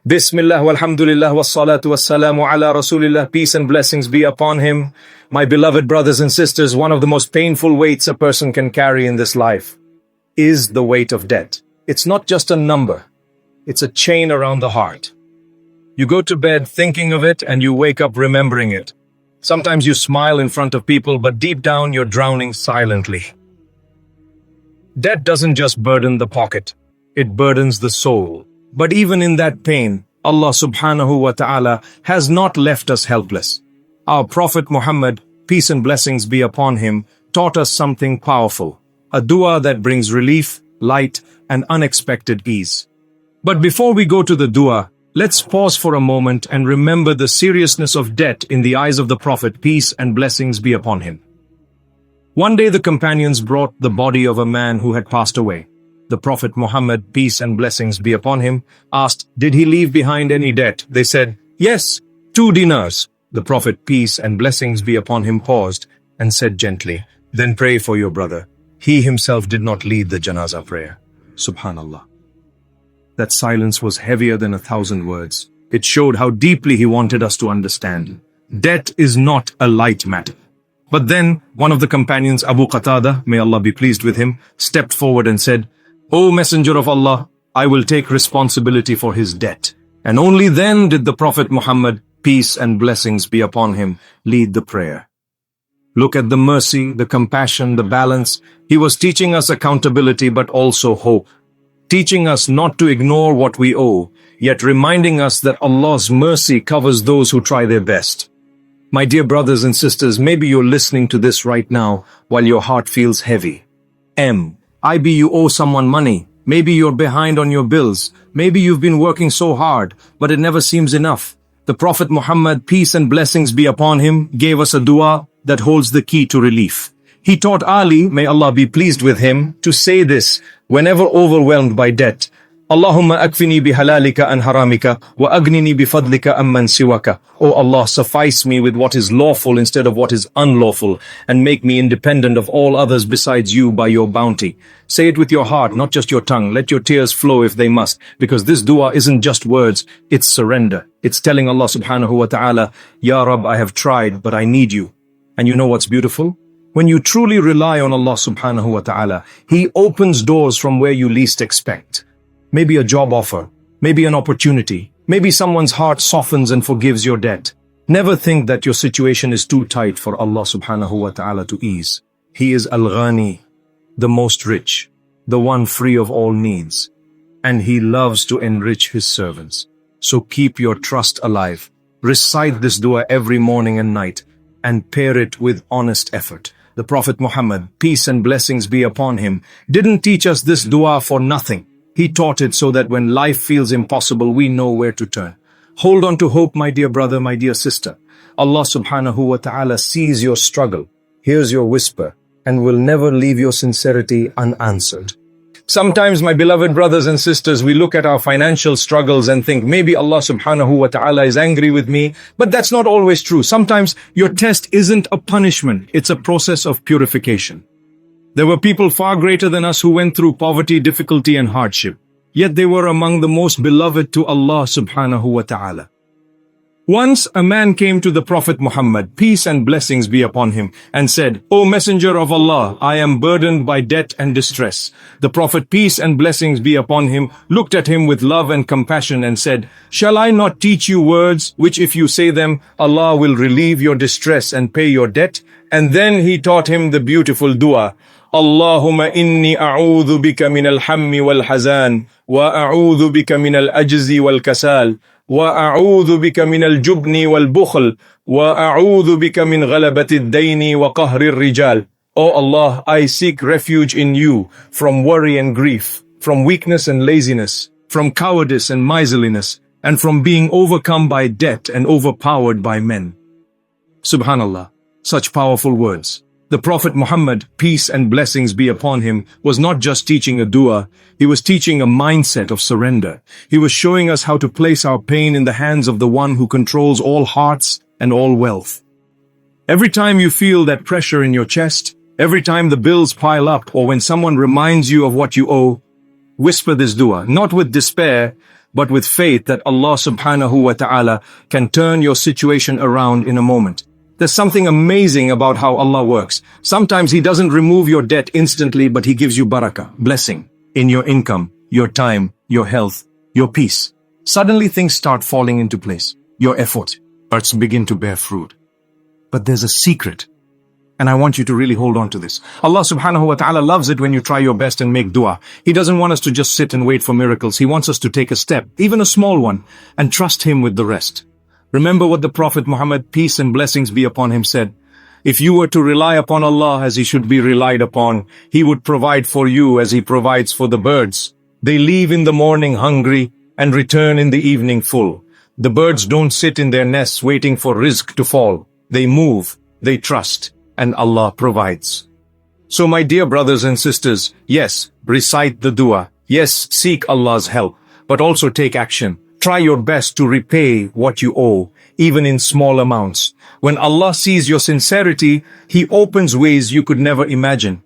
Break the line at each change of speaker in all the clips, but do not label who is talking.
Bismillah walhamdulillah wassalatu wassalamu ala rasulillah. Peace and blessings be upon him. My beloved brothers and sisters, one of the most painful weights a person can carry in this life is the weight of debt. It's not just a number. It's a chain around the heart. You go to bed thinking of it and you wake up remembering it. Sometimes you smile in front of people, but deep down you're drowning silently. Debt doesn't just burden the pocket. It burdens the soul. But even in that pain, Allah subhanahu wa ta'ala has not left us helpless. Our Prophet Muhammad, peace and blessings be upon him, taught us something powerful, a dua that brings relief, light, and unexpected ease. But before we go to the dua, let's pause for a moment and remember the seriousness of debt in the eyes of the Prophet, peace and blessings be upon him. One day the companions brought the body of a man who had passed away. The Prophet Muhammad, peace and blessings be upon him, asked, "Did he leave behind any debt?" They said, "Yes, 2 dinars. The Prophet, peace and blessings be upon him, paused and said gently, "Then pray for your brother. He himself did not lead the janazah prayer." Subhanallah. That silence was heavier than 1,000 words. It showed how deeply he wanted us to understand. Debt is not a light matter. But then one of the companions, Abu Qatada, may Allah be pleased with him, stepped forward and said, "O Messenger of Allah, I will take responsibility for his debt." And only then did the Prophet Muhammad, peace and blessings be upon him, lead the prayer. Look at the mercy, the compassion, the balance. He was teaching us accountability but also hope. Teaching us not to ignore what we owe, yet reminding us that Allah's mercy covers those who try their best. My dear brothers and sisters, maybe you're listening to this right now while your heart feels heavy. Maybe you owe someone money. Maybe you're behind on your bills. Maybe you've been working so hard, but it never seems enough. The Prophet Muhammad, peace and blessings be upon him, gave us a dua that holds the key to relief. He taught Ali, may Allah be pleased with him, to say this whenever overwhelmed by debt. Allahumma akfini bihalalika an haramika wa agnini bifadlika amman siwaka. O Allah, suffice me with what is lawful instead of what is unlawful, and make me independent of all others besides you by your bounty. Say it with your heart, not just your tongue. Let your tears flow if they must, because this dua isn't just words, it's surrender. It's telling Allah subhanahu wa ta'ala, Ya Rab, I have tried, but I need you. And you know what's beautiful? When you truly rely on Allah subhanahu wa ta'ala, He opens doors from where you least expect. Maybe a job offer, maybe an opportunity, maybe someone's heart softens and forgives your debt. Never think that your situation is too tight for Allah subhanahu wa ta'ala to ease. He is Al-Ghani, the most rich, the one free of all needs, and He loves to enrich His servants. So keep your trust alive. Recite this dua every morning and night, and pair it with honest effort. The Prophet Muhammad, peace and blessings be upon him, didn't teach us this dua for nothing. He taught it so that when life feels impossible, we know where to turn. Hold on to hope, my dear brother, my dear sister. Allah subhanahu wa ta'ala sees your struggle, hears your whisper, and will never leave your sincerity unanswered. Sometimes, my beloved brothers and sisters, we look at our financial struggles and think, maybe Allah subhanahu wa ta'ala is angry with me, but that's not always true. Sometimes your test isn't a punishment, it's a process of purification. There were people far greater than us who went through poverty, difficulty, and hardship. Yet they were among the most beloved to Allah subhanahu wa ta'ala. Once a man came to the Prophet Muhammad, peace and blessings be upon him, and said, "O Messenger of Allah, I am burdened by debt and distress." The Prophet, peace and blessings be upon him, looked at him with love and compassion and said, "Shall I not teach you words which if you say them, Allah will relieve your distress and pay your debt?" And then he taught him the beautiful dua, Allahumma inni a'udhu bika min al-hammi wal-hazan, wa a'udhu bika min al-ajzi wal-kasal, wa a'udhu bika min al-jubni wal-bukhl, wa a'udhu bika min ghalabati ad-dayni wa qahri ar-rijal. O Allah, I seek refuge in you from worry and grief, from weakness and laziness, from cowardice and miserliness, and from being overcome by debt and overpowered by men. Subhanallah, such powerful words. The Prophet Muhammad, peace and blessings be upon him, was not just teaching a dua, he was teaching a mindset of surrender. He was showing us how to place our pain in the hands of the one who controls all hearts and all wealth. Every time you feel that pressure in your chest, Every time the bills pile up or when someone reminds you of what you owe, whisper this dua, not with despair, but with faith that Allah subhanahu wa ta'ala can turn your situation around in a moment. There's something amazing about how Allah works. Sometimes He doesn't remove your debt instantly, but He gives you barakah, blessing, in your income, your time, your health, your peace. Suddenly things start falling into place. Your efforts begin to bear fruit. But there's a secret. And I want you to really hold on to this. Allah subhanahu wa ta'ala loves it when you try your best and make dua. He doesn't want us to just sit and wait for miracles. He wants us to take a step, even a small one, and trust Him with the rest. Remember what the Prophet Muhammad, peace and blessings be upon him, said. If you were to rely upon Allah as He should be relied upon, He would provide for you as He provides for the birds. They leave in the morning hungry and return in the evening full. The birds don't sit in their nests waiting for rizq to fall. They move, they trust, and Allah provides. So my dear brothers and sisters, yes, recite the dua. Yes, seek Allah's help, but also take action. Try your best to repay what you owe, even in small amounts. When Allah sees your sincerity, He opens ways you could never imagine.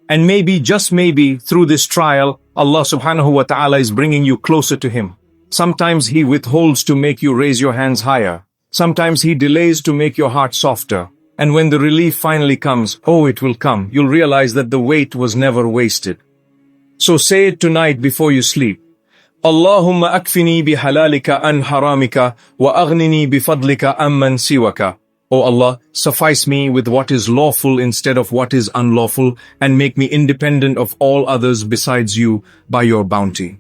And maybe, just maybe, through this trial, Allah subhanahu wa ta'ala is bringing you closer to Him. Sometimes He withholds to make you raise your hands higher. Sometimes He delays to make your heart softer. And when the relief finally comes, oh, it will come, you'll realize that the wait was never wasted. So say it tonight before you sleep. Allahumma akfini bihalalika an haramika wa aghnini bifadlika amman siwaka. O Allah, suffice me with what is lawful instead of what is unlawful, and make me independent of all others besides you by your bounty.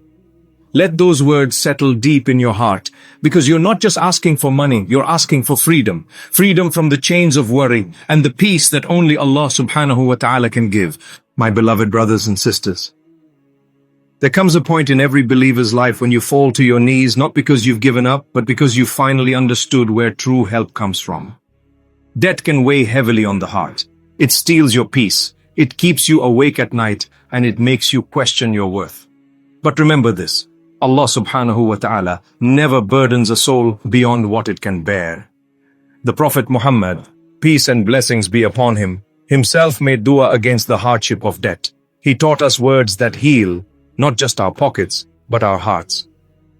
Let those words settle deep in your heart, because you're not just asking for money, you're asking for freedom. Freedom from the chains of worry and the peace that only Allah subhanahu wa ta'ala can give. My beloved brothers and sisters, there comes a point in every believer's life when you fall to your knees, not because you've given up, but because you finally understood where true help comes from. Debt can weigh heavily on the heart. It steals your peace. It keeps you awake at night, and it makes you question your worth. But remember this. Allah subhanahu wa ta'ala never burdens a soul beyond what it can bear. The Prophet Muhammad, peace and blessings be upon him, himself made dua against the hardship of debt. He taught us words that heal, not just our pockets, but our hearts.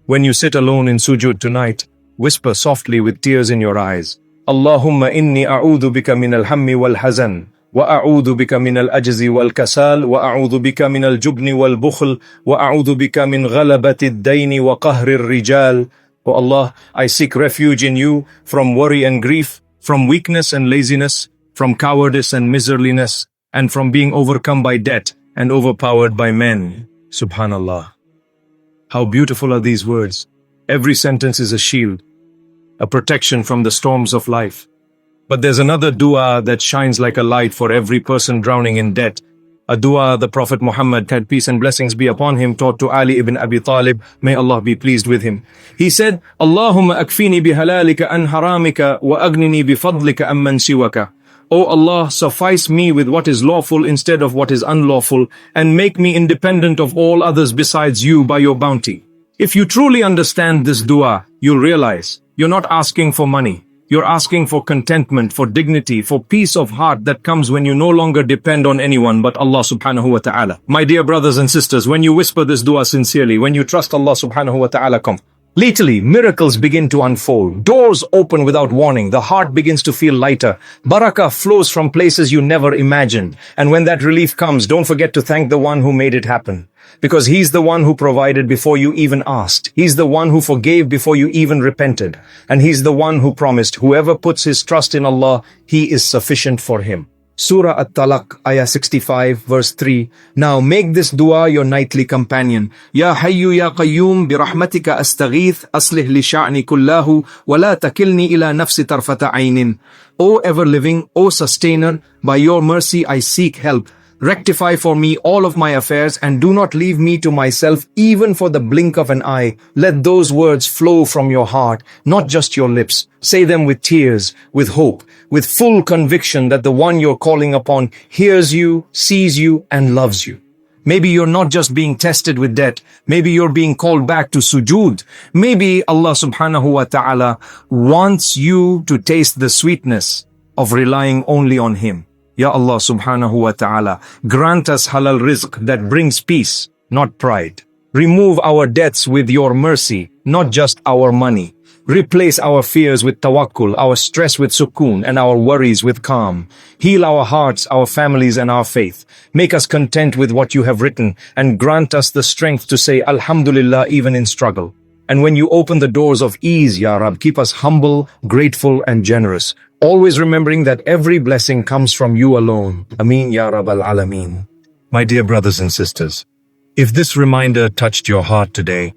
When you sit alone in sujood tonight, whisper softly with tears in your eyes, Allahumma inni a'udhu bika min al-hammi wal-hazan. وأعوذ بك من العجز والكسال وأعوذ بك من الجبن والبخل وأعوذ بك من غلبة الدين وقهر الرجال. O Allah, I seek refuge in you from worry and grief, from weakness and laziness, from cowardice and miserliness, and from being overcome by debt and overpowered by men. Subhanallah. How beautiful are these words. Every sentence is a shield, a protection from the storms of life. But there's another dua that shines like a light for every person drowning in debt. A dua the Prophet Muhammad, had peace and blessings be upon him, taught to Ali ibn Abi Talib. May Allah be pleased with him. He said, Allahumma akfini bihalalika an haramika wa aghnini bifadlika amman siwaka. O Allah, suffice me with what is lawful instead of what is unlawful, and make me independent of all others besides you by your bounty. If you truly understand this dua, you'll realize you're not asking for money. You're asking for contentment, for dignity, for peace of heart that comes when you no longer depend on anyone but Allah subhanahu wa ta'ala. My dear brothers and sisters, when you whisper this dua sincerely, when you trust Allah subhanahu wa ta'ala, literally, miracles begin to unfold. Doors open without warning. The heart begins to feel lighter. Barakah flows from places you never imagined. And when that relief comes, don't forget to thank the one who made it happen. Because He's the one who provided before you even asked. He's the one who forgave before you even repented. And He's the one who promised, whoever puts his trust in Allah, He is sufficient for him. Surah At-Talaq, Ayah 65, verse 3. Now make this dua your nightly companion. Ya Hayyu Ya Qayyum, bi rahmatika astaghith, aslih li sha'ni kullahu, wa la takilni ila nafsi tarfata aynin. O ever-living, O sustainer, by your mercy I seek help. Rectify for me all of my affairs, and do not leave me to myself even for the blink of an eye. Let those words flow from your heart, not just your lips. Say them with tears, with hope, with full conviction that the one you're calling upon hears you, sees you, and loves you. Maybe you're not just being tested with debt. Maybe you're being called back to sujood. Maybe Allah subhanahu wa ta'ala wants you to taste the sweetness of relying only on Him. Ya Allah subhanahu wa ta'ala, grant us halal rizq that brings peace, not pride. Remove our debts with your mercy, not just our money. Replace our fears with tawakkul, our stress with sukoon, and our worries with calm. Heal our hearts, our families, and our faith. Make us content with what you have written, and grant us the strength to say Alhamdulillah even in struggle. And when you open the doors of ease, Ya Rab, keep us humble, grateful, and generous, always remembering that every blessing comes from you alone. Ameen, Ya Rab al-Alameen. My dear brothers and sisters, if this reminder touched your heart today,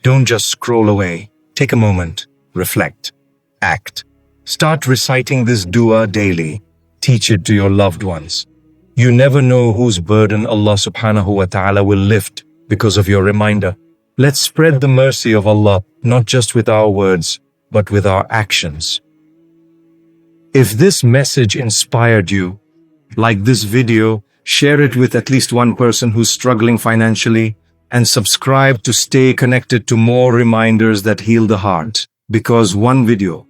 don't just scroll away. Take a moment, reflect, act. Start reciting this dua daily. Teach it to your loved ones. You never know whose burden Allah subhanahu wa ta'ala will lift because of your reminder. Let's spread the mercy of Allah, not just with our words, but with our actions. If this message inspired you, like this video, share it with at least one person who's struggling financially, and subscribe to stay connected to more reminders that heal the heart. Because one video,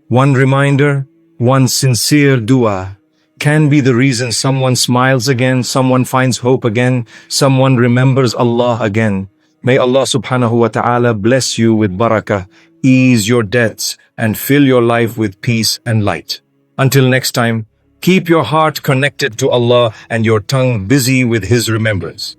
one reminder, one sincere dua can be the reason someone smiles again, someone finds hope again, someone remembers Allah again. May Allah subhanahu wa ta'ala bless you with barakah, ease your debts, and fill your life with peace and light. Until next time, keep your heart connected to Allah and your tongue busy with His remembrance.